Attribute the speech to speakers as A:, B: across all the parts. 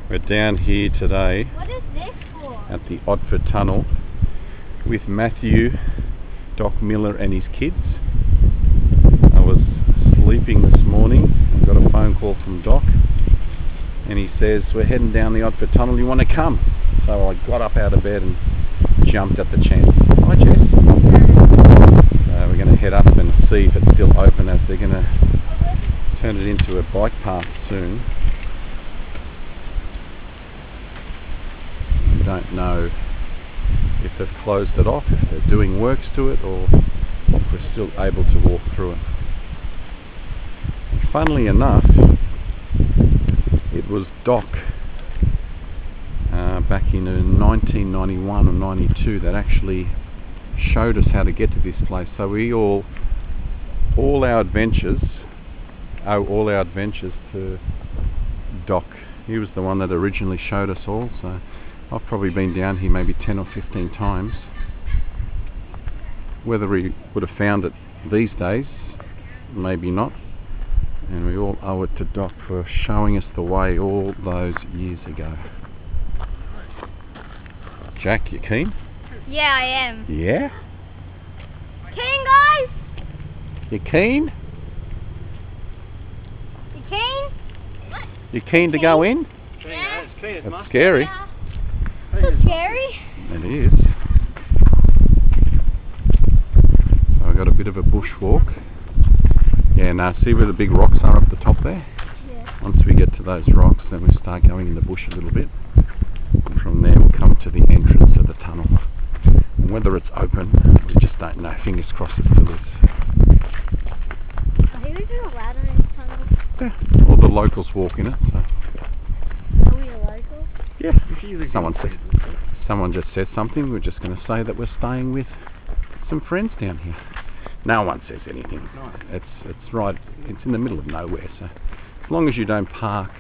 A: We're down here today
B: What is this for?
A: at the Otford tunnel with Matthew, Doc Miller and his kids. I was sleeping this morning and got a phone call from Doc and he says, we're heading down the Otford tunnel, you want to come? So I got up out of bed and jumped at the chance. Hi Jess. We're going to head up and see if it's still open, as they're going to turn it into a bike path soon. We don't know if they've closed it off, if they're doing works to it, or if we're still able to walk through it. And funnily enough, it was Doc back in 1991 or 92 that actually showed us how to get to this place. So we all our adventures to Doc. He was the one that originally showed us all, so I've probably been down here maybe 10 or 15 times. Whether we would have found it these days, maybe not. And we all owe it to Doc for showing us the way all those years ago. Jack, you keen?
B: Yeah, I am.
A: Yeah?
B: Keen, guys?
A: You keen?
B: You keen? What?
A: You keen to go in?
B: Yeah.
A: It's scary.
B: Yeah. It's scary.
A: It is. So I got a bit of a bushwalk. Yeah, now see where the big rocks are up the top there?
B: Yeah.
A: Once we get to those rocks, then we start going in the bush a little bit. And from there we'll come to the entrance of the tunnel. And whether it's open, we just don't know. Fingers crossed it still is.
B: Are we even allowed in this tunnel?
A: Yeah, all the locals walk in it. So.
B: Are we a local?
A: Yeah, someone just said something. We're just going to say that we're staying with some friends down here. No one says anything. It's right. It's in the middle of nowhere. So as long as you don't park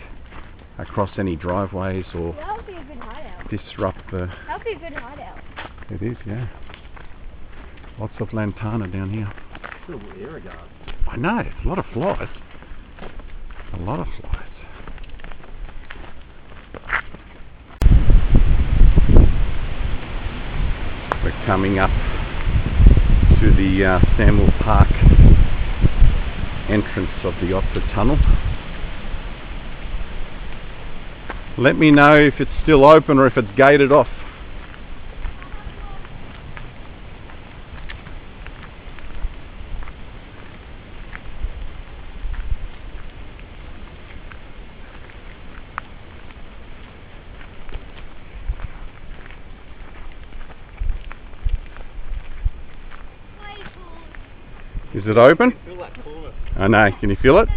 A: across any driveways or
B: That would be a good hideout.
A: disrupt the.
B: That would be a good hideout.
A: It is, yeah. Lots of lantana down here. I know. It's a lot of flies. A lot of flies. We're coming up to the Stanwell Park entrance of the Otford tunnel. Let me know if it's still open or if it's gated off. Is it open? I know. Can you feel it?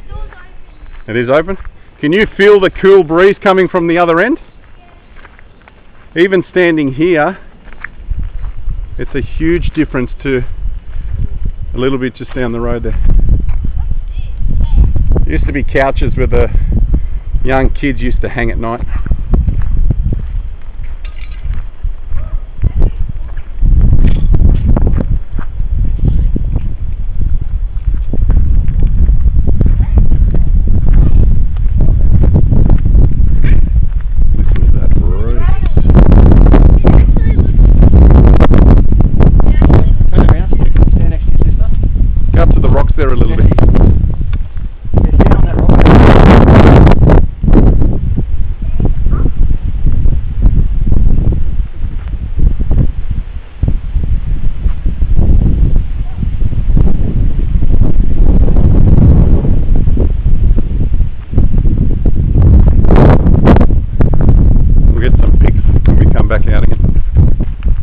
A: It is open. Can you feel the cool breeze coming from the other end? Even standing here, it's a huge difference to a little bit just down the road there. There used to be couches where the young kids used to hang at night. There a little bit. We'll get some pics when we come back out again.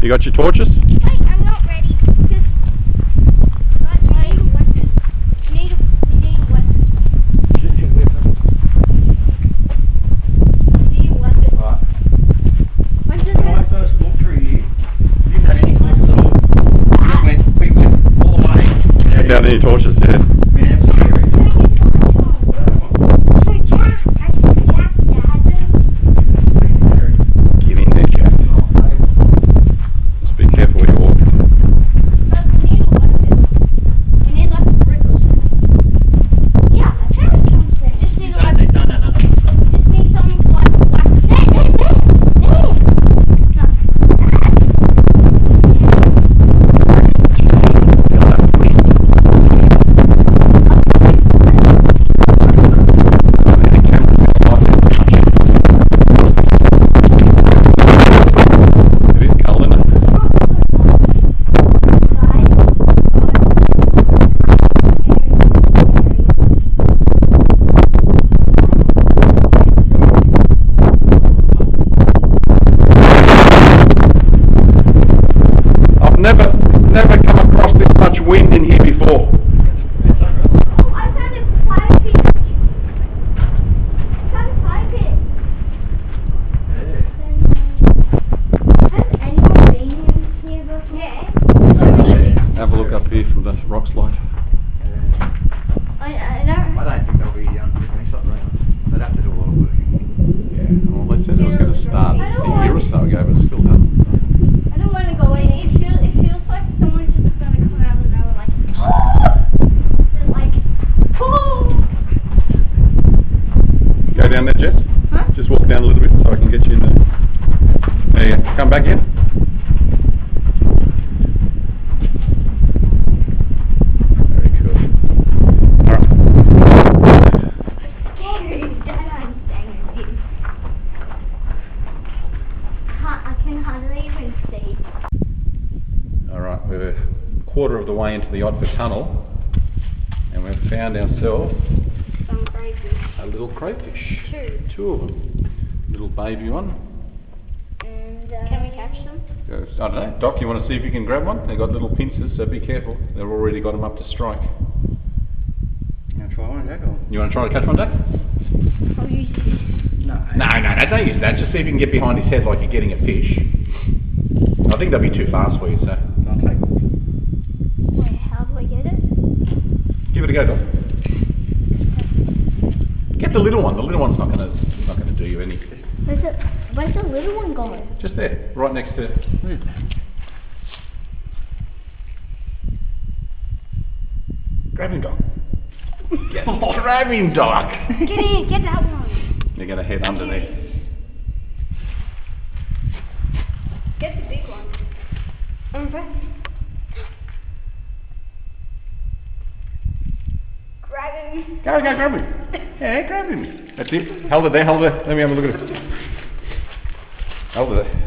A: You got your torches?
B: Wait, I'm not ready.
A: Down any torches, yeah. Get in there, Jack. Just be careful down there, Jess?
B: Huh?
A: Just walk down a little bit so I can get you in there. There you go. Come back in. Very cool. Alright.
B: I can hardly even see.
A: Alright, we're a quarter of the way into the Otford tunnel and we've found ourselves
B: Some crayfish.
A: a little crayfish.
B: Two.
A: Of them. Little baby one.
B: And can we catch them?
A: I don't know. Doc, you want to see if you can grab one? They've got little pincers, so be careful. They've already got them up to strike.
C: You want to try one, Jack? Or?
A: You want to try to catch one, Doc?
B: I'll use this.
A: No, don't use that. Just see if you can get behind his head like you're getting a fish. I think they'll be too fast for you, so.
C: I'll take one.
B: Wait, how do I get it?
A: Give it a go, Doc. Get the little one. The little one's not gonna do you any.
B: Where's the little one going?
A: Just there, right next to. Grab him, Doc. Grab him, Doc.
B: Get in, get that one.
A: You're gonna head underneath.
B: Get the big one. Grab him.
A: Go, grab him. Yeah, grab him. That's it. Hold it there, hold it there. Let me have a look at it. Hold it there.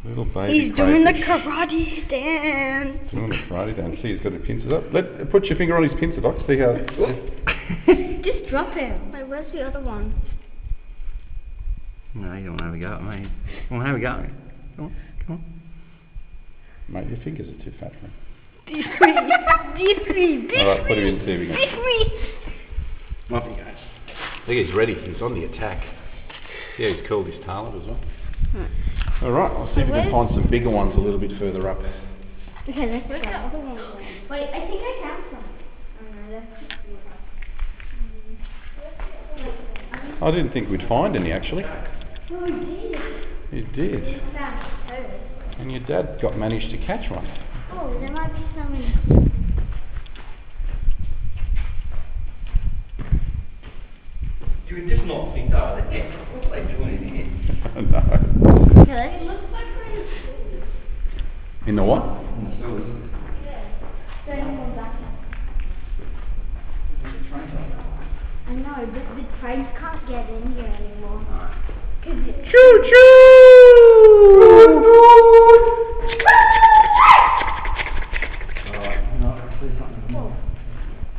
A: Little baby
B: He's doing the
A: crayfish.
B: karate stand.
A: Doing the karate dance. See, he's got his pincers up. Put your finger on his pincer, Doc. See how.
B: Just drop him. Wait, where's the other one?
C: No, you don't want to have a go at me. Come on, have a go at me. Come on.
A: Mate, your fingers are too fat for him. Alright, put him in, see if he can.
C: Off he goes.
A: Look, he's ready. He's on the attack. Yeah, he's curled his tail up as well. Alright, I'll see if we can find some bigger ones a little bit further up.
B: Okay, let's go. Wait, I think I found some.
A: I didn't think we'd find any actually.
B: Oh, we did.
A: You did.
B: We found hers.
A: And your dad managed to catch one.
B: Oh, there might be some in.
C: You would just not think that was it. What are they doing in here?
A: No.
B: Yeah, it looks like we're in the
A: In the what?
C: In the sewers.
B: Standing on back. I know, but the trains can't get in here anymore.
A: Choo choo!
C: No, there's something. No,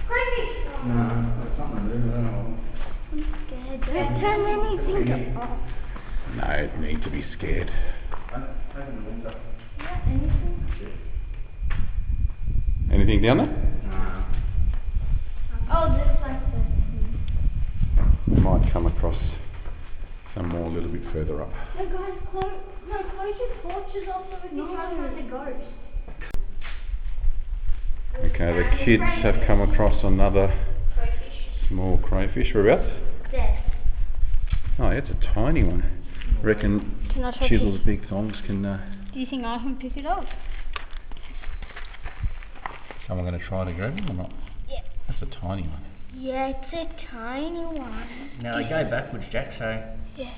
B: Crazy!
C: there's something to do with that.
B: I'm scared. Don't turn anything off.
A: No, need to be scared.
B: Anything?
A: Anything down there?
B: Oh, this like this.
A: We might come across some more a little bit further up.
B: No, guys, close your torches off so we can try to find the ghost.
A: Okay, the kids have come across another small crayfish. Whereabouts?
B: There.
A: Oh, it's a tiny one. Reckon
B: Can I touch
A: Chisel's big thongs can.
B: Do you think I can pick it up?
A: Someone going to try to grab him or not?
B: Yeah.
A: That's a tiny one.
B: Yeah, it's a tiny one.
C: No, they go backwards, Jack, so...
B: Yeah.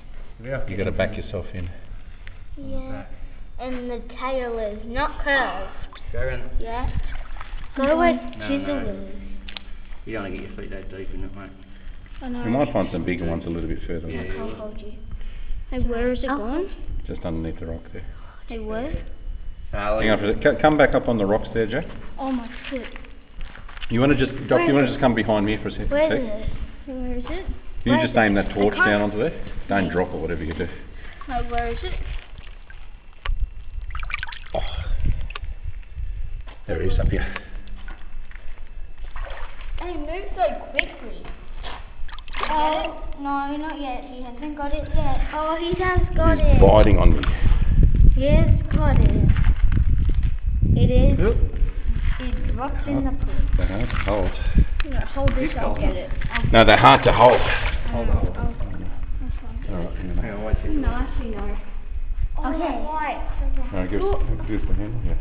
A: You got to back yourself in.
B: Yeah. And the tail is not curved.
C: Go around.
B: Yeah. Go where
C: No,
B: Chisel
C: no.
B: is.
C: You don't want to get your feet that deep in it, mate.
B: I know.
A: You might find some bigger ones a little bit further
C: Yeah.
A: up.
B: I'll hold you. Hey, where is it going?
A: Just underneath the rock there.
B: Hey, where?
A: Hang on for a sec. Come back up on the rocks there, Jack.
B: Oh my foot.
A: You want to just, Doc, you want to just come behind me for a sec?
B: Where is it? Where is it?
A: You just aim that torch down onto there. Don't drop it, whatever you do.
B: No, where is it?
A: Oh. There he is up here.
B: Hey, move so quickly. Oh, no, not yet. He hasn't got it yet. Oh, he has got
A: He's
B: it.
A: biting on me.
B: He has got it. It is.
A: Yep.
B: It dropped in the pool.
A: They're hard to hold.
B: Yeah, hold this, I'll get it.
A: No, they're hard to hold.
B: Hold
A: on.
B: That's fine.
A: Alright,
C: Hang on, wait till you...
B: Nice, we know. Okay.
A: Alright, give us the handle. Yeah.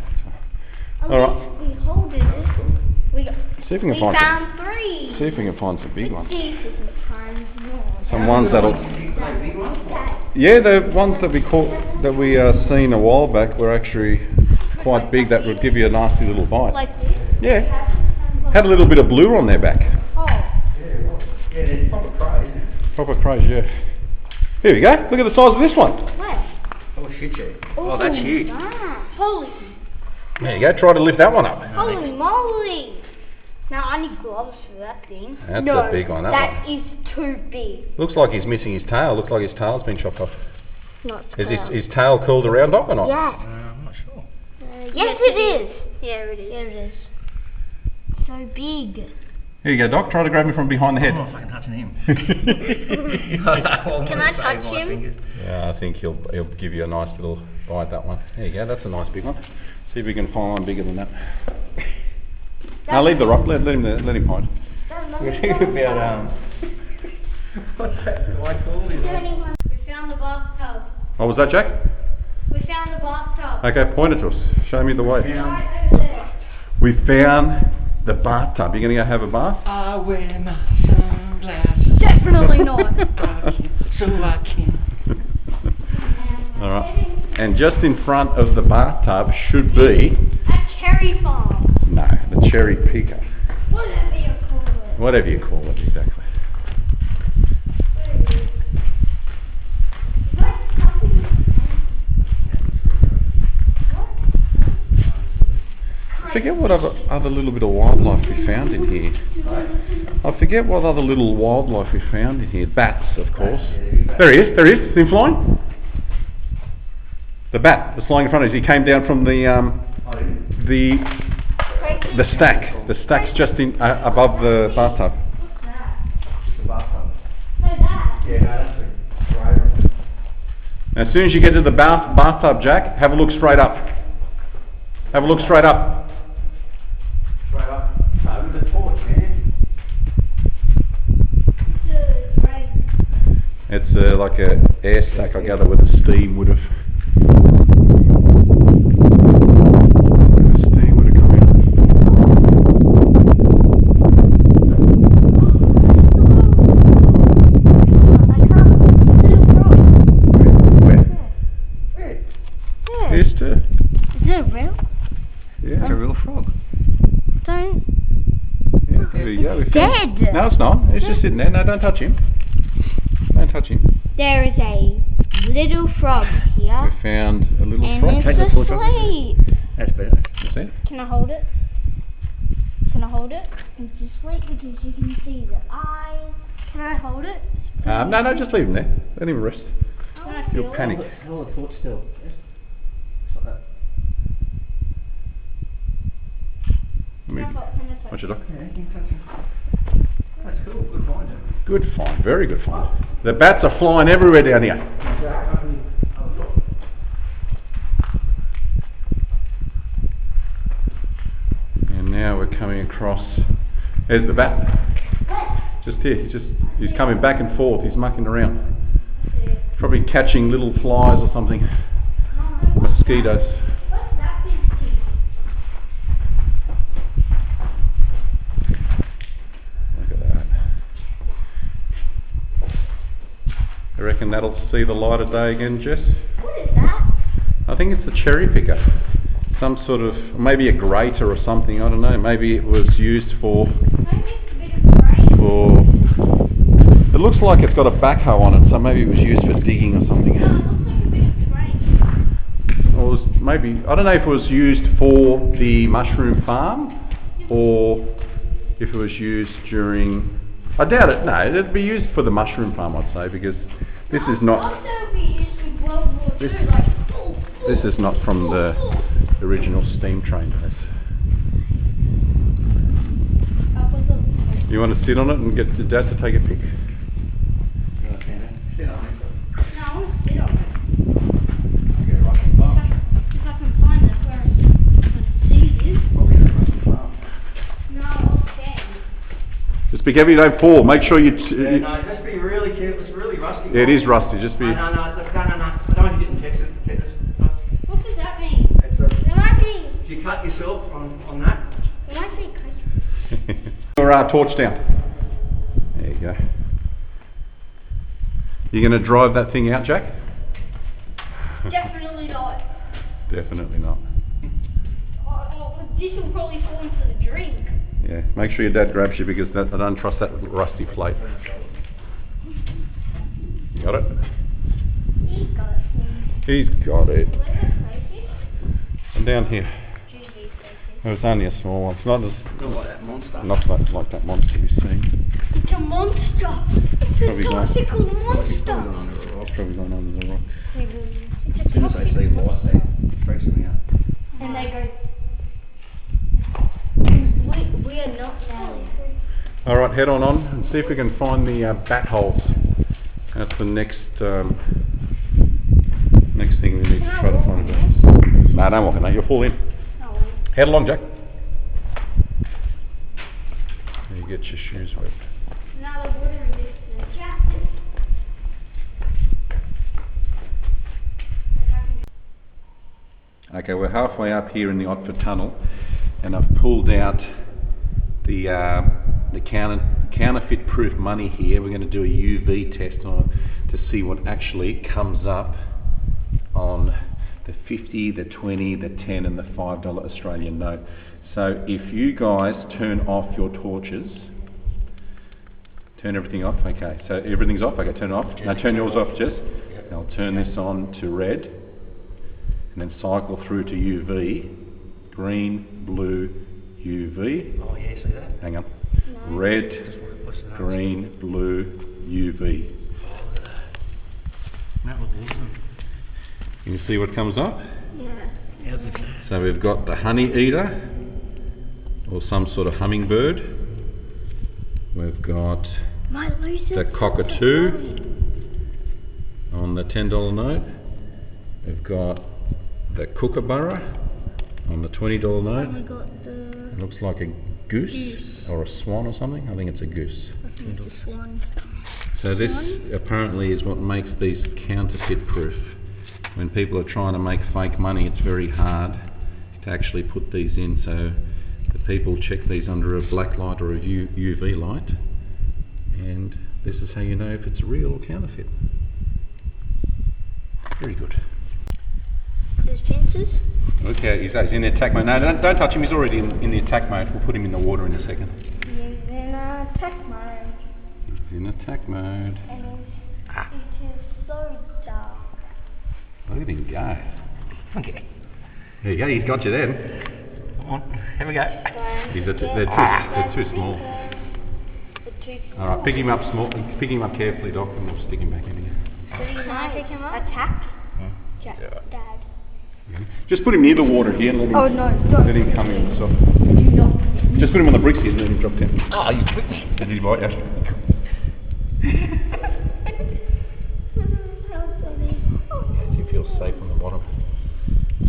B: At
A: Alright.
B: least we hold it. We got...
A: See if we can
B: We
A: find
B: found 3.
A: See if we can find some big ones.
B: Some
A: ones that'll.
C: Big one?
A: Yeah, the ones that we caught, that we seen a while back, were actually quite big. That would give you a nasty little bite.
B: Like this?
A: Yeah, had a little bit of blue on their back.
B: Oh.
C: Yeah, they're proper crays.
A: Proper craze, yeah. Here we go. Look at the size of this one.
B: Where?
C: Oh shit, yeah. Oh, that's huge.
B: Holy.
A: There you go. Try to lift that one up.
B: Holy moly. Now I need gloves for that thing.
A: That's a big one.
B: That is too big.
A: Looks like he's missing his tail. Looks like his tail's been chopped off.
B: Not
A: Is his tail curled around Doc or not?
B: Yes.
C: I'm not sure.
B: Yes, it is. Yeah, it is. Yeah, it is. So big.
A: Here you go, Doc. Try to grab him from behind the head.
C: I'm not fucking touching him.
B: Can I touch him?
A: Yeah, I think he'll give you a nice little bite, that one. There you go. That's a nice big one. See if we can find one bigger than that. Now leave the rock. Let him hide.
C: We're thinking about what's that? Why call
B: We found the bathtub.
A: What was that, Jack?
B: We found the bathtub.
A: Okay, point it to us. Show me the way.
B: Right over there.
A: We found the bathtub. You gonna go have a bath?
C: I wear my sunglasses.
B: Definitely not.
C: So I can.
A: All right. And just in front of the bathtub should be
B: A cherry farm.
A: no, the cherry picker.
B: Whatever you call it.
A: Whatever you call it, exactly. I forget what other little bit of wildlife we found in here. I forget what other little wildlife we found in here. Bats, of course. There he is. There he is. See him flying? The bat that's flying in front of us. He came down from the stack. The stack's just in above the bathtub.
C: It's a bathtub.
B: No, that.
C: Yeah, no, that's a great.
A: As soon as you get to the bathtub, Jack, have a look straight up. Have a look straight up.
C: Straight up. No, with the torch, man.
A: It's like a air stack, I gather, where the steam would have.
B: Dead.
A: No, it's not. It's just sitting there. No, don't touch him. Don't touch him.
B: There is a little frog here.
A: We found a little
B: And
A: frog.
B: it's
C: Take the torch off.
B: asleep.
C: That's better.
A: You see?
B: Can I hold it? Can I hold it? It's asleep because you can see the eyes. Can I hold it?
A: No, just leave him there. Let him rest.
B: Can I feel
A: You'll
B: it?
A: panic.
C: Hold the torch still. Yes. It's like that.
A: Let me-
B: Can I touch
A: Watch it, Doc.
C: Yeah, you can touch it. That's cool. Good find.
A: Good find. Very good find. The bats are flying everywhere down here. And now we're coming across. There's the bat. Just here. He's coming back and forth. He's mucking around. Probably catching little flies or something. Mosquitoes.
B: What's that thing?
A: Look at that. I reckon that'll see the light of day again, Jess?
B: What is that?
A: I think it's a cherry picker. Some sort of, maybe a grater or something, I don't know. Maybe it was used for, it looks like it's got a backhoe on it, so maybe it was used for digging or something. Or it was maybe, I don't know if it was used for the mushroom farm, or if it was used during, I doubt it, no, it'd be used for the mushroom farm, I'd say, because this is not, this is not from the original steam train. You want to sit on it and get your dad to take a pic?
C: Sit on it.
B: No, I want to sit on it.
C: I'll get it right from the farm.
B: If I can find it where I can see this.
C: Probably get it right from the farm.
B: No, okay.
A: Just be careful you don't fall. Make sure you...
C: Yeah, no, just be really careful. It's really rusty.
A: Yeah, it is rusty. Just be...
C: No. I don't want you getting tetanus.
B: What does that mean?
C: It's a,
B: There might be,
C: if you cut yourself on that,
B: there might be
A: your torch down. There you go. You going to drive that thing out, Jack?
B: Definitely not.
A: Definitely not.
B: This will probably fall into the drink.
A: Yeah, make sure your dad grabs you because I don't trust that rusty plate. You got it?
B: He's got it.
A: He's got it.
B: Where's that crazy?
A: And down here.
B: Judy's
A: It was only a small one. It's not as
C: Not like that monster.
A: not like that monster we've seen.
B: It's a monster. It's
A: Probably
B: a
A: not.
B: toxical
C: It's
B: monster.
C: probably under a rock.
A: It's probably going under the rock.
B: It's
C: As
B: a
C: soon as they
B: toxic
C: see light,
B: monster.
C: they freaks me out.
B: And they go. We are not Sally.
A: All right, head on and see if we can find the bat holes. That's the next thing we need to try to find about. No, don't walk in there. You'll fall in.
B: Oh,
A: Head along, Jack. You get your shoes wet.
B: now the water resistant jacket.
A: Okay, we're halfway up here in the Otford tunnel, and I've pulled out the counterfeit-proof money here. We're going to do a UV test on to see what actually comes up on the 50, the 20, the 10 and the $5 Australian note. So if you guys turn off your torches, turn everything off, okay, so everything's off, okay, turn it off. Now turn yours off, Jess. I'll turn this on to red, and then cycle through to UV, green, blue, UV.
C: Oh yeah, see that?
A: Hang on. Red, green, blue, UV.
C: That was awesome.
A: Can you see what comes up?
B: Yeah.
A: So we've got the honey eater, or some sort of hummingbird. We've got the cockatoo on the $10 note. We've got the kookaburra on the $20 note.
B: We got the
A: It looks like a goose or a swan or something. I think it's a goose.
B: swan.
A: So this apparently is what makes these counterfeit proof. When people are trying to make fake money, it's very hard to actually put these in. So the people check these under a black light or a UV light, and this is how you know if it's real or counterfeit. Very good.
B: There's fences.
A: Okay, he's in the attack mode. No, don't touch him. He's already in the attack mode. We'll put him in the water in a second.
B: He's in attack mode.
A: He's in attack mode.
B: And it is so dark.
A: Look at him go.
C: Okay.
A: There you go. He's got you then.
C: Come on, here we go.
A: They're too small. All right, pick him up carefully, Doc, and we'll stick him back in here.
B: Can I pick him up? Attack?
C: Yeah.
B: Dad.
A: Just put him near the water here and let him.
B: Oh no!
A: Let him come in. So. Just put him on the bricks here and let him drop down.
C: Oh, you put me.
A: Did he bite you? Yes, he feels safe on the bottom.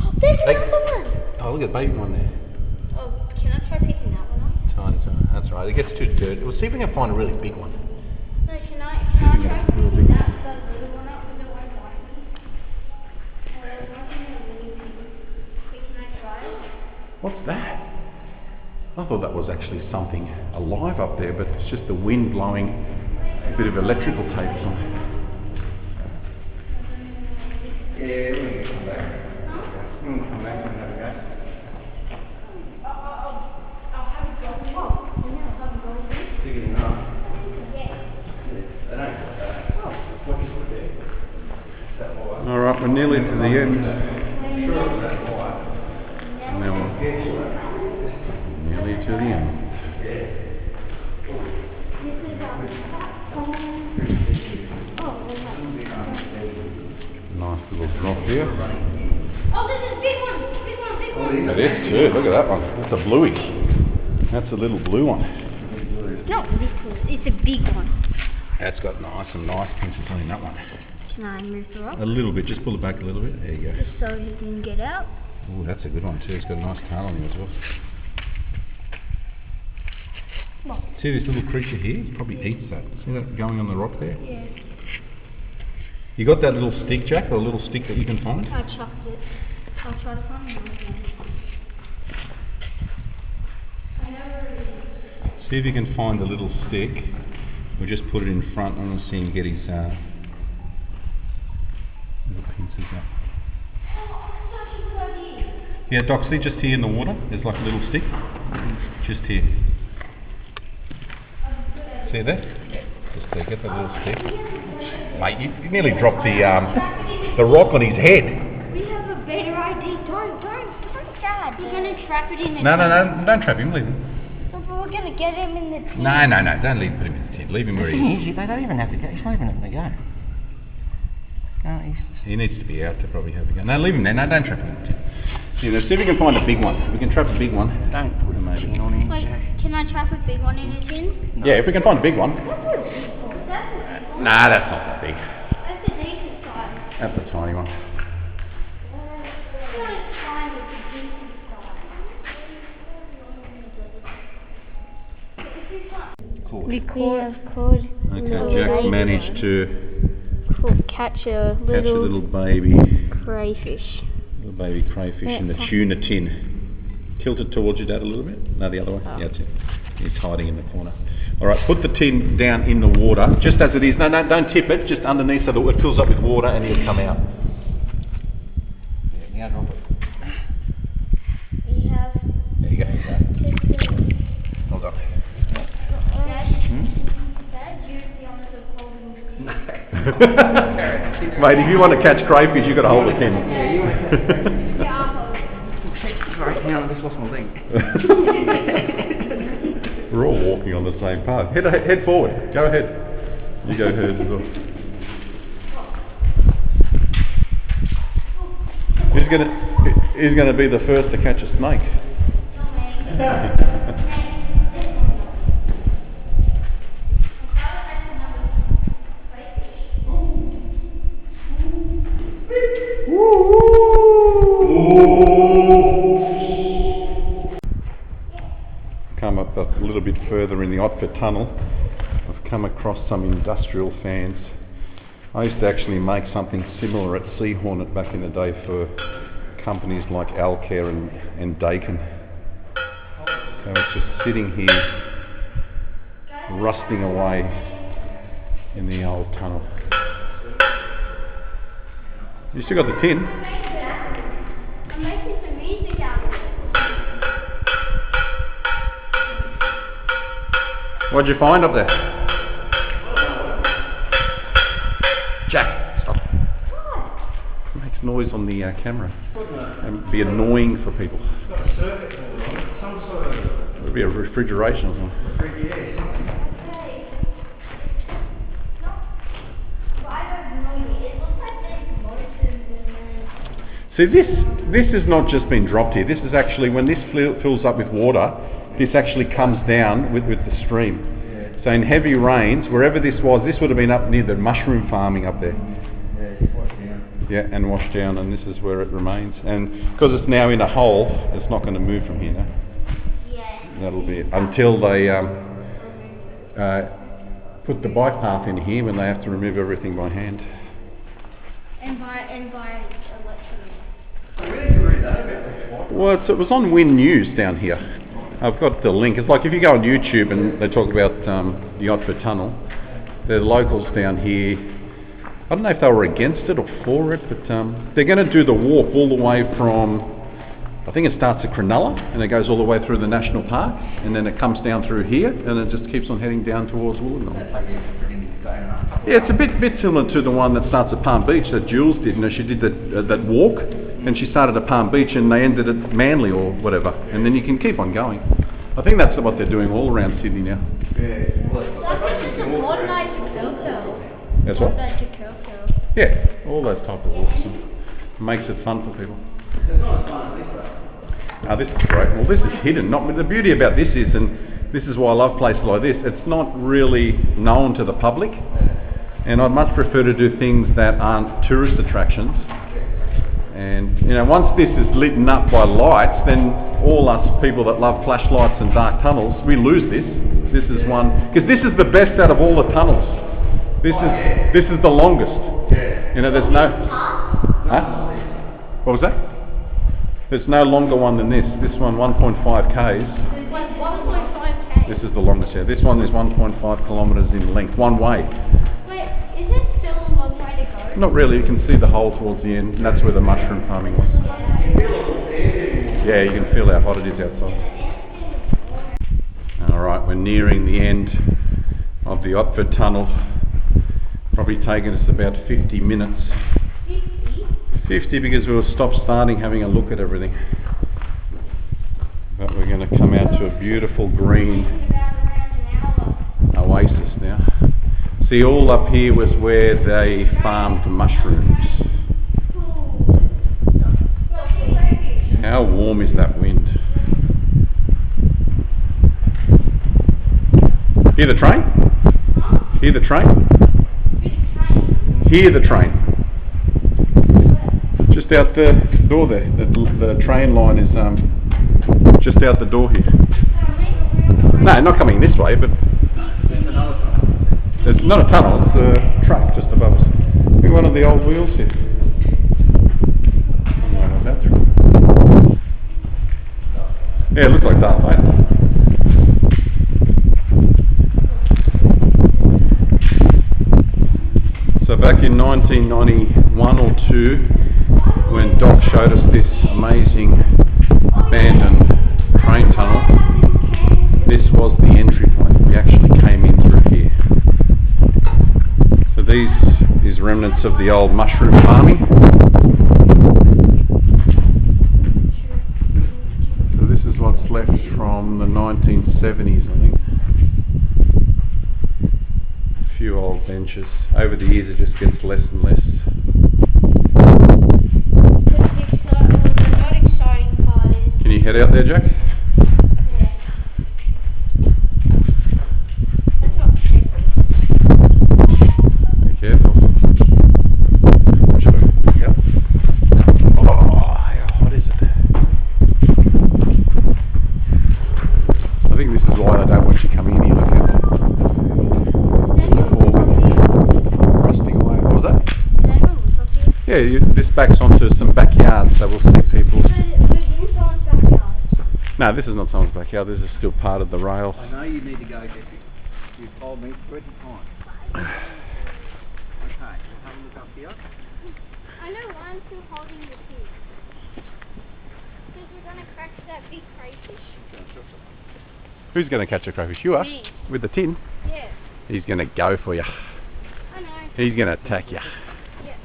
B: Oh, there's another one.
A: Oh, look at the baby one there.
B: Oh, can I try picking that one up?
A: Tiny. That's right. It gets too dirty. We'll see if we can find a really big one.
B: No, can I try picking that little one up with the one bite me? Can I try it?
A: What's that? I thought that was actually something alive up there, but it's just the wind blowing a bit of electrical tape or something. Yeah, we're going to come back. We're going to come back and have a go.
B: I'll have a go. Oh, and then I'll have a go.
A: Big enough.
B: Yeah.
A: They don't got that. What you put there? Alright, we're nearly to the end. Sure it's that wire. And then we'll nearly to the end. Nice little drop here.
B: Oh, this is a big one! Big one, big one!
A: It is too, look at that one. That's a bluey. That's a little blue one.
B: Not little, it's a big one.
A: That's got some nice pincers on that one.
B: Can I move the rock?
A: A little bit, just pull it back a little bit. There you go.
B: Just so he can get out.
A: Oh, that's a good one too. It's got a nice tail on him as well.
B: What?
A: See this little creature here? He probably eats that. See that going on the rock there?
B: Yeah.
A: You got that little stick, Jack, or a little stick that you can find?
B: I chucked it. I'll try to find it.
A: See if you can find a little stick. We'll just put it in front. I want to see him get his little pincers up. Yeah, Doc, see just here in the water, there's like a little stick. Just here. See there? Just there, get that little stick. Mate, you nearly dropped the rock on his head.
B: We have a better idea. Don't, Dad. We're going to trap it in the
A: No, don't trap him, leave him.
B: But we're going to get him in the tin.
A: No, don't leave him in the tin. Leave him where he is.
C: They don't even have to go. He's not even having to go. No,
A: he needs to be out to probably have a go. No, leave him there. No, don't trap him in the tin. See if we can find a big one. We can trap a big one.
C: Don't put him maybe on him.
B: Wait, can I trap a big one in a tin?
A: No. Yeah, if we can find a big one.
B: That's a big one.
A: Nah, that's not that big.
B: That's a decent size.
A: That's a tiny one.
B: We caught.
A: Okay, Jack managed to
B: catch a
A: little baby
B: crayfish.
A: Little baby crayfish in the tuna tin. Tilt it towards your dad a little bit. No, the other way.
B: Oh.
A: Yeah, that's it. It's hiding in the corner. Alright, put the tin down in the water, just as it is. No, don't tip it, just underneath so that it fills up with water and it'll come out.
C: Yeah, now drop it.
B: We have...
A: There you go. Hold on.
B: Dad, you're the honor of holding the tin.
A: Mate, if you want to catch crayfish, you've got to hold the tin.
C: Yeah, you want
B: Yeah, I'll hold it.
C: Sorry, now I just lost my leg.
A: We're all walking on the same path. Head forward. Go ahead. You go ahead as well. Who's gonna be the first to catch a snake? Come up a little bit further in the Otford tunnel. I've come across some industrial fans. I used to actually make something similar at Sea Hornet back in the day for companies like Alcare and Dakin. So it's just sitting here, rusting away in the old tunnel. You still got the tin?
B: I'm making some music out of it.
A: What'd you find up there? Jack, stop. It makes noise on the camera. It'd be annoying for people. It would be a refrigeration or something. See, this has not just been dropped here. This is actually, when this fills up with water, this actually comes down with the stream. So in heavy rains, wherever this was, this would have been up near the mushroom farming up there. Yeah, and washed down, and this is where it remains. And because it's now in a hole, it's not going to move from here now.
B: Yeah.
A: That'll be it. Until they put the bike path in here, when they have to remove everything by hand.
B: And by electricity.
A: Well, it was on Win News down here. I've got the link. It's like if you go on YouTube and they talk about the Otford Tunnel, the locals down here, I don't know if they were against it or for it, but they're going to do the walk all the way from, I think it starts at Cronulla and it goes all the way through the National Park, and then it comes down through here and it just keeps on heading down towards Wollongong. Yeah, it's a bit similar to the one that starts at Palm Beach that Jules did. You know, she did that walk, and she started at Palm Beach and they ended at Manly or whatever, and then you can keep on going. I think that's what they're doing all around Sydney now. That's what? Yeah, all those type of walks. It makes it fun for people. Oh, this is great. Well, this is hidden. The beauty about this is, and this is why I love places like this, it's not really known to the public, and I'd much prefer to do things that aren't tourist attractions. And you know, once this is lit up by lights, then all us people that love flashlights and dark tunnels, we lose this. This is one, because this is the best out of all the tunnels. This is the longest. You know, there's no. Huh? What was that? There's no longer one than this. This one, 1.5 k's.
B: There's 1.5 k's.
A: This is the longest, yeah. This one is 1.5 kilometres in length, one way.
B: Wait, is there still a long way to go?
A: Not really, you can see the hole towards the end, and that's where the mushroom farming was. Yeah, you can feel how hot it is outside. Alright, we're nearing the end of the Otford tunnel. Probably taken us about 50 minutes. 50 because we were stop-starting having a look at everything. But we're going to come out to a beautiful green oasis now. See, all up here was where they farmed mushrooms. How warm is that wind? Hear the train? Hear the train? Hear the train. Just out the door there. The train line is just out the door here. No, not coming this way, but it's not a tunnel, it's a track just above us. Look at one of the old wheels here. Yeah, it looks like that, mate. So back in 1991 or 2, when Doc showed us this amazing abandoned train tunnel, this was the entry point. We actually came in through here. So these is remnants of the old mushroom farming. So this is what's left from the 1970s, I think. A few old benches. Over the years it just gets less and less. Can you head out there, Jack? Be careful. Yep. Oh, how hot is it? I think this is why I don't want you coming in here. Look at rusting away. What was that? Yeah, this backs onto some backyards, so we'll see people. No, this is not someone's backyard, this is still part of the rail.
C: I know you need to go, Jessie. You've told me 20 times. Okay, we'll have a look up here.
B: I know why I'm still holding the key. Because we're going to crack that big crayfish.
A: Who's going to catch a crayfish? You are?
B: Me.
A: With the tin?
B: Yeah.
A: He's going to go for you.
B: I know.
A: He's going to attack you.
B: Yeah.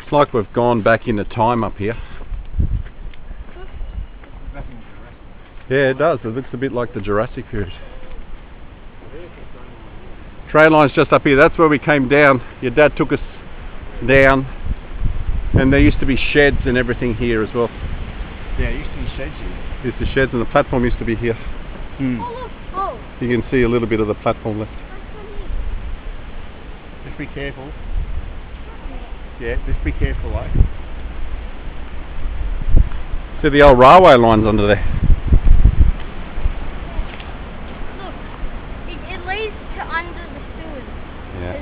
A: It's like we've gone back into time up here. Yeah, it does. It looks a bit like the Jurassic period. Train line's just up here. That's where we came down. Your dad took us down. And there used to be sheds and everything here as well.
C: Yeah, it used to be sheds here.
A: Used to sheds and the platform used to be here.
B: Oh, look. Oh.
A: You can see a little bit of the platform left.
C: Just be careful. Yeah, just be careful, eh?
A: See the old railway lines under there.
B: Look. It leads to under the sewers.
A: Yeah.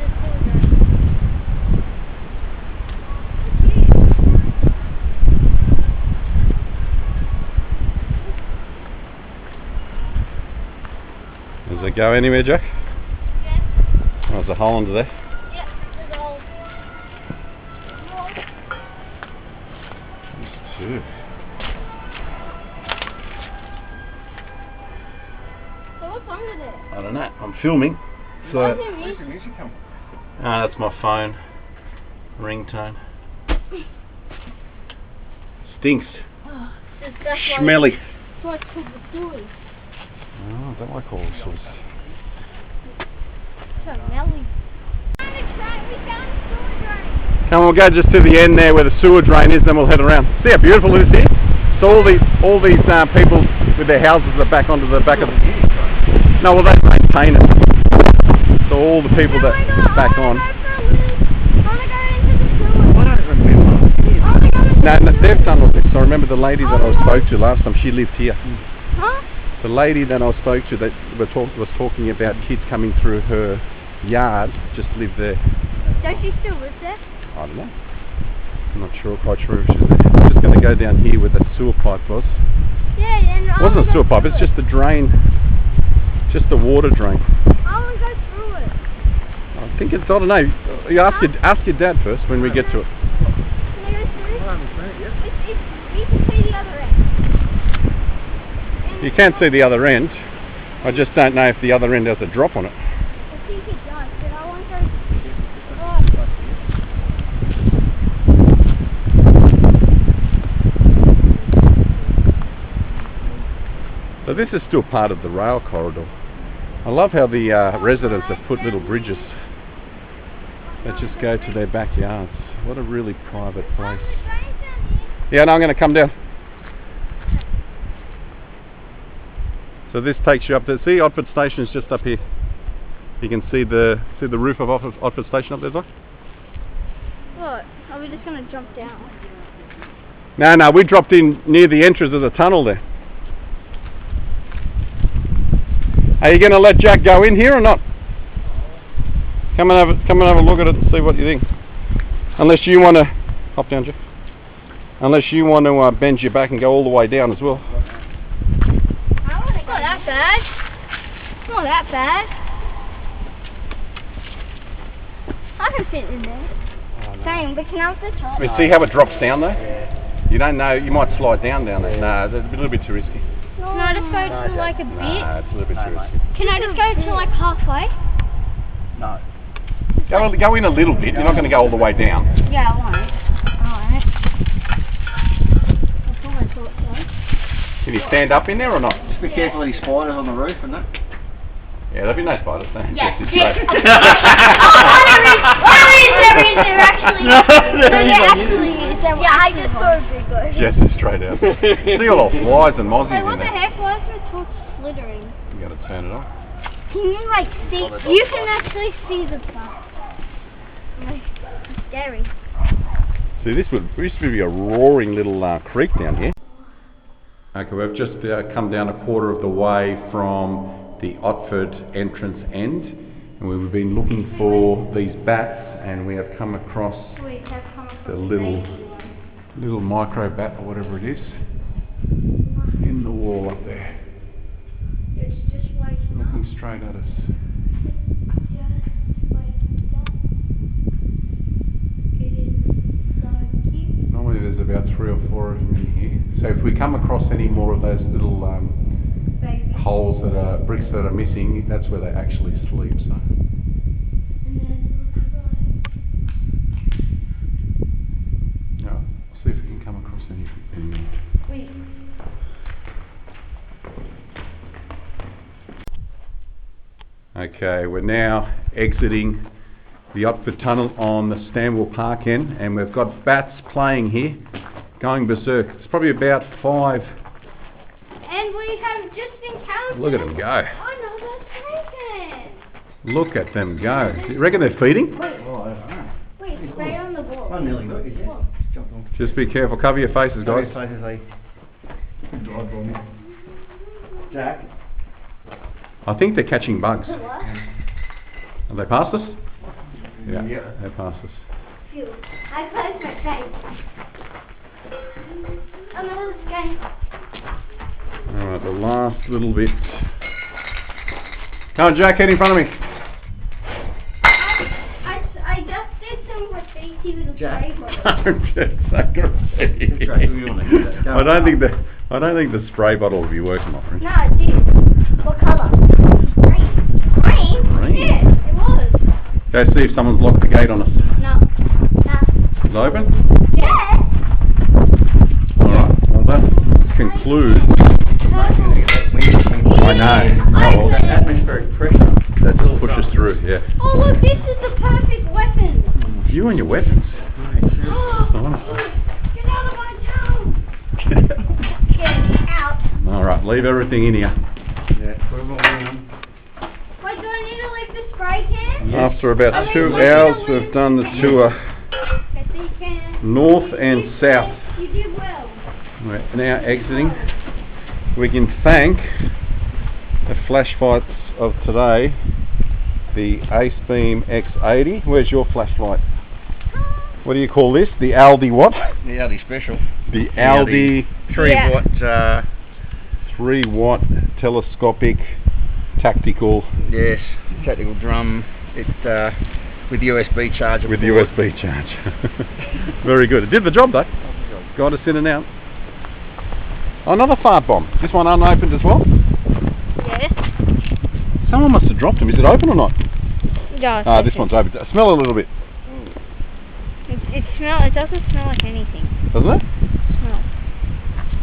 A: Does it go anywhere, Jack?
B: Yeah.
A: Oh, there's a hole under there.
B: Yeah, there's a hole.
A: There's two.
B: So what's under there?
A: I don't know. I'm filming. So
B: Where's the
C: Where's the
B: music?
C: music come from?
A: that's my phone. Ringtone. Stinks.
B: Oh, that's
A: Smelly.
B: That's why it's called the sewers.
A: Oh, I don't like all this sort of
B: So smelly. We found a sewer drain.
A: Come on, we'll go just to the end there where the sewer drain is, then we'll head around. See how beautiful it is here? So all these people with their houses are back onto the back of the... No, well they maintain it. So all the people that are back on...
B: I want to go into the sewer.
C: I don't remember.
A: No, they've done all this. So I remember the lady that I spoke to last time, she lived here.
B: Huh?
A: The lady that I spoke to that was talking about kids coming through her yard, just lived there.
B: Does she still live there?
A: I don't know. I'm not sure, quite sure if she's there. I'm just going to go down here where the sewer pipe was.
B: Yeah, and
A: It wasn't a sewer pipe, it's just the drain. Just the water drain.
B: I want to go through it.
A: I think it's, I don't know. You ask your dad first when we get to it.
B: Can I go through?
C: I haven't seen it yet.
B: You can see the other end.
A: You can see the other end. I just don't know if the other end has a drop on it.
B: I think it does, but I want to go.
A: So this is still part of the rail corridor. I love how the residents have put little bridges that just go to their backyards. What a really private place. Yeah, no, I'm going to come down. So this takes you up there. See, Otford Station is just up here. You can see the roof of Otford Station up there, Doc?
B: What? Are we just going to jump down?
A: No, we dropped in near the entrance of the tunnel there. Are you going to let Jack go in here or not? Come and have a look at it and see what you think. Unless you want to hop down, Jack. Unless you want to bend your back and go all the way down as well.
B: Not that bad. Not that bad. I can fit in there. Same, but can I have the top?
A: You see how it drops down though?
C: Yeah.
A: You don't know, you might slide down there. Nah, that's a little bit too risky.
B: Can I just go to like a bit?
A: Nah, it's a little bit too risky.
B: Can I just go to like halfway?
C: No.
A: Go in a little bit, you're not going to go all the way down.
B: Yeah, I won't. Alright. That's all I thought so.
A: Can you stand up in there or not?
C: Just be careful of any spiders on the roof and that.
A: Yeah, there'll be no spiders. No.
B: Yeah.
A: Yes,
B: Yeah.
A: it's
B: There actually.
C: No,
B: There actually is. Yeah, I just saw a big one.
A: Jess is straight out. See all the flies and mozzies
B: Wait,
A: in
B: what the
A: there.
B: heck? Why is the torch slithering?
A: You got to turn it off.
B: Can you like see? You can actually see the stuff. Like, it's scary.
A: See, this used to be a roaring little creek down here. Okay, we've just come down a quarter of the way from the Otford entrance end, and we've been looking for these bats, and we have come across the little micro bat or whatever it is in the wall up there.
B: It's just waking up.
A: Looking straight at us. Normally there's about 3 or 4 of them in here. So if we come across any more of those little holes that are bricks that are missing, that's where they actually sleep. So. Yeah, see if we can come across anything.
B: Wait.
A: Okay, we're now exiting the Otford Tunnel on the Stanwell Park end, and we've got bats playing here, going berserk. It's probably about 5.
B: And we have just encountered.
A: Look at them go.
B: Oh no, that's
A: Look at them go. You reckon they're feeding?
C: Oh, I don't know.
B: Wait, spray on the wall.
C: I nearly got you, Jess. Jump on.
A: Just be careful. Cover your faces, guys.
C: Jack.
A: I think they're catching bugs.
B: What?
A: Have they passed us? Yeah,
C: Yeah.
A: they passed us.
B: Phew. I closed my face. Another scan.
A: Alright, the last little bit. Come on, Jack, get in front of me.
B: I just did some graffiti with a
C: Jack.
B: spray bottle.
A: I don't think the spray bottle will be working, my friend.
B: No, it did. What colour? Green. Green? Yeah, it was.
A: Go see if someone's locked the gate on us.
B: No. Nah.
A: Is it open?
B: Yeah.
A: Alright, well that concludes. I know. Oh,
C: That atmospheric pressure.
A: that just pushes through, yeah.
B: Oh look, this is the perfect weapon.
A: You and your weapons.
B: Oh,
A: Honestly.
B: get out of my town. Get out.
A: Alright, leave everything in here.
C: Yeah, put them all in.
B: Wait, do I need to leave the spray can?
C: Yes.
A: After about 2 hours, we've done the tour
B: Yes, you can.
A: north and south.
B: You did well.
A: We're now exiting. We can thank the flashlights of today, the ATeam X80. Where's your flashlight? What do you call this? The Aldi what?
C: The Aldi special.
A: The Aldi
C: 3
B: Yeah.
C: watt
A: 3-watt telescopic tactical
C: Yes, tactical drum. It's with USB charger.
A: with USB charge. Very good. It did the job though. Got us in and out. Another fart bomb. This one unopened as well.
B: Yes.
A: Someone must have dropped them. Is it open or not?
B: Yeah.
A: Ah, this one's open. Smell a little bit.
B: It doesn't smell like anything.
A: Doesn't it?
B: Smell.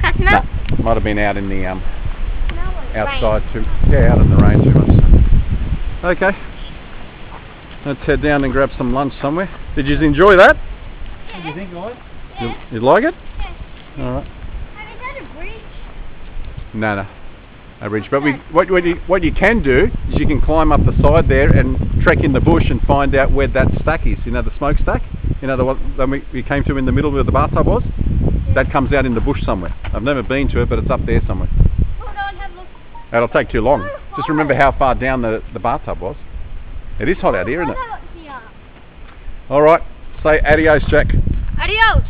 B: Can't smell.
A: Nah, might have been out in the
B: Smell like
A: outside too. Yeah, out in the rain too much. Okay. Let's head down and grab some lunch somewhere. Did you enjoy that?
C: What do you think, guys?
A: You like it?
B: Yeah.
A: All right.
B: And is that a bridge?
A: No. A bridge. But what you can do is you can climb up the side there and trek in the bush and find out where that stack is. You know, the smokestack? You know, the one we came to in the middle where the bathtub was? That comes out in the bush somewhere. I've never been to it, but it's up there somewhere.
B: Hold on, have a look.
A: It'll take too long. Just remember how far down the bathtub was. It is hot out here, isn't it? Alright, say adios, Jack.
B: Adios.